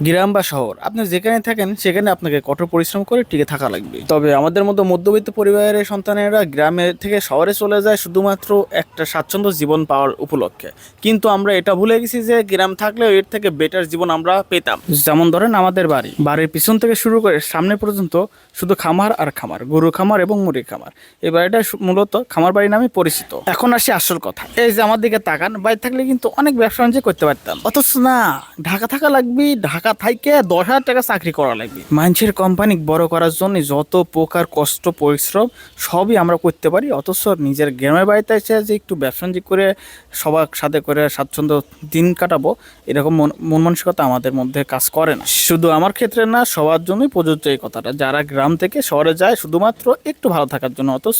গ্রাম বা শহর আপনি যেখানে থাকেন সেখানে আপনাকে কঠোর পরিশ্রম করে টিকে থাকা লাগবে। তবে আমাদের মতো মধ্যবিত্ত পরিবারের সন্তানেরা গ্রামে থেকে শহরে চলে যায় শুধুমাত্র একটা স্বাচ্ছন্দ্য জীবন পাওয়ার উপলক্ষে। কিন্তু আমরা এটা ভুলে গেছি যে গ্রাম থাকলেও এর থেকে বেটার জীবন আমরা পেতাম। যেমন ধরেন আমাদের বাড়ির পিছন থেকে শুরু করে সামনে পর্যন্ত শুধু খামার আর খামার, গরু খামার এবং মুরগি খামার। এই বাড়িটা মূলত খামার বাড়ি নামে পরিচিত। এখন আসি আসল কথা, এই যে আমার দিকে তাকান, বাড়ি থাকলে কিন্তু অনেক ব্যবসা বাণিজ্য করতে পারতাম, অথচ না, ঢাকা থাকা লাগবে, ঢাকা থাইকে 10,000 টাকা চাকরি করা লাগবে। মানুষের কোম্পানি বড় করার জন্য যত প্রকার কষ্ট পরিশ্রম সবই আমরা করতে পারি, অথচ নিজের গ্রামের বাড়িতে এসে যে একটু ব্যবসা বাণিজ্য করে সবার সাথে করে স্বাচ্ছন্দ্য দিন কাটাবো, এরকম মন মানসিকতা আমাদের মধ্যে কাজ করে না। শুধু আমার ক্ষেত্রে না, সবার জন্যই প্রযোজ্য এই কথাটা। যারা গ্রাম থেকে শহরে যায় শুধুমাত্র একটু ভালো থাকার জন্য, অথচ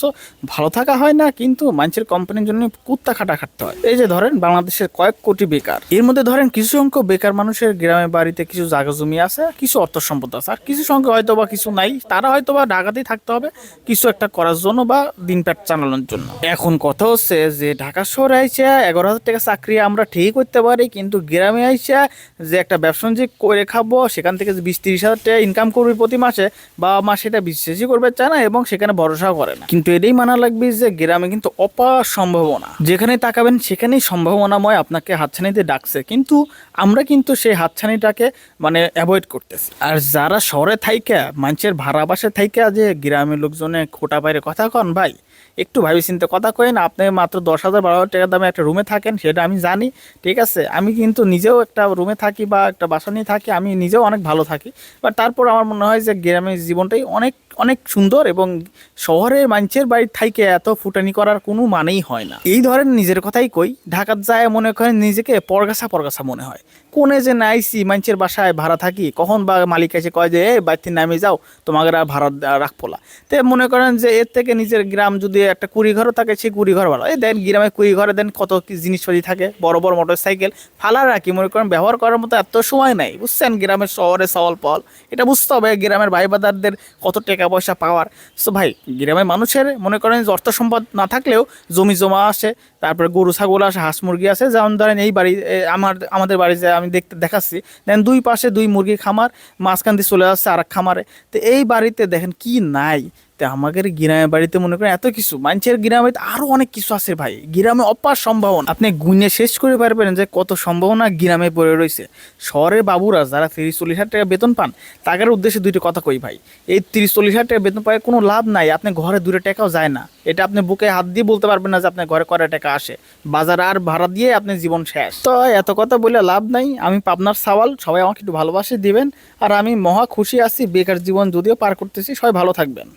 ভালো থাকা হয় না, কিন্তু মানুষের কোম্পানির জন্য কুত্তা খাটতে হয়। এই যে ধরেন বাংলাদেশের কয়েক কোটি বেকার, এর মধ্যে ধরেন কিছু সংখ্যক বেকার মানুষের গ্রামের বাড়িতে কিছু জায়গা জমি আছে, কিছু অর্থ সম্পদ আছে, আর কিছু সংখ্যক হয়তো বা কিছু নাই, তারা হয়তো বা ঢাকাতেই থাকতে হবে কিছু একটা করার জন্য বা দিন পেট চালানোর জন্য। এখন কথা হচ্ছে যে ঢাকা শহরে আইসা 11,000 টাকা চাকরি আমরা ঠিক করতে পারি, কিন্তু গ্রামে আইসা যে একটা ব্যবসা যে করে খাবো, সেখান থেকে যে 20-30 হাজার টাকা ইনকাম করবে প্রতি মাসে, বা মাসে এটা বিশ্বাসই করবে চায় না এবং সেখানে ভরসাও করে না। কিন্তু এটাই মানা লাগবে যে গ্রামে কিন্তু অপার সম্ভাবনা, যেখানে তাকাবেন সেখানেই সম্ভাবনাময় আপনাকে হাতছানিতে ডাকছে, কিন্তু আমরা কিন্তু সেই হাতছানিটাকে অ্যাভয়েড করতেছি। আর যারা শহরে থাইকা মানুষের ভাড়া বাসে থাইকা যে গ্রামের লোকজনে খোটা বাইরে কথা কন, ভাই একটু ভাবি চিন্তে কথা কই না। আপনি মাত্র 10,000-12,000 টাকা দামে একটা রুমে থাকেন, সেটা আমি জানি, ঠিক আছে। আমি কিন্তু নিজেও একটা রুমে থাকি বা একটা বাসা নিয়ে থাকি, আমি নিজেও অনেক ভালো থাকি, বাট তারপর আমার মনে হয় যে গ্রামের জীবনটাই অনেক অনেক সুন্দর, এবং শহরের মানুষের বাড়ি থাইকে এত ফুটানি করার কোনো মানেই হয় না। এই ধরেন নিজের কথাই কই, ঢাকার যায় মনে করেন নিজেকে পরগাছা পরগাছা মনে হয়। কোনে যে নাইছি মানুষের বাসায় ভাড়া থাকি, কখন বা মালিক এসে কয় যে এই বাড়িতে নামে যাও, তোমাদের আর ভাড়া রাখবো না। তো মনে করেন যে এর থেকে নিজের গ্রাম যদি একটা কুড়ি ঘরও থাকে, সেই কুড়ি ঘর ভালো। এই দেন গ্রামে কুড়ি ঘরে দেন কত কি জিনিসপাতি থাকে, বড় বড় মোটর সাইকেল ফালা রাখি, মনে করেন ব্যবহার করার মতো এত সময় নাই, বুঝছেন। গ্রামের শহরে সওয়াল পল, এটা বুঝতে হবে গ্রামের ভাই বাদারদের কত টাকা পয়সা পাওয়ার। সো ভাই, গ্রামের মানুষের মনে করেন যে অর্থ সম্পদ না থাকলেও জমি জমা আসে, তারপরে গরু ছাগল আসে, হাঁস মুরগি আছে। যেমন ধরেন এই বাড়ি আমাদের বাড়ি যে আমি দেখাচ্ছি, দেন দুই পাশে দুই মুরগি খামার, মাঝখান দিয়ে চলে আসছে আর এক খামারে। তো এই বাড়িতে দেখেন কি নাই। তো আমাদের গ্রামের বাড়িতে মনে করেন এত কিছু, মানুষের গ্রামে আরো অনেক কিছু আছে ভাই। গ্রামে অপার সম্ভাবনা, আপনি গুণে শেষ করে পারবেন যে কত সম্ভাবনা গ্রামে পড়ে রয়েছে। শহরের বাবুরা যারা 30-40 হাজার টাকা বেতন পান, তাদের উদ্দেশ্যে দুইটা কথা কই ভাই। এই 30-40 হাজার টাকা বেতন পায় কোনো লাভ নাই, আপনি ঘরে 2 টাকাও যায় না। এটা আপনি বুকে হাত দিয়ে বলতে পারবেন না যে আপনার ঘরে কয়টা টাকা আসে। বাজার আর ভাড়া দিয়ে আপনি জীবন শেষ। তো এত কথা বলে লাভ নাই। আমি পাবনার সাওয়াল, সবাই আমাকে একটু ভালোবাসে দিবেন। আর আমি মহা খুশি আছি বেকার জীবন যদিও পার করতেছি। সবাই ভালো থাকবেন।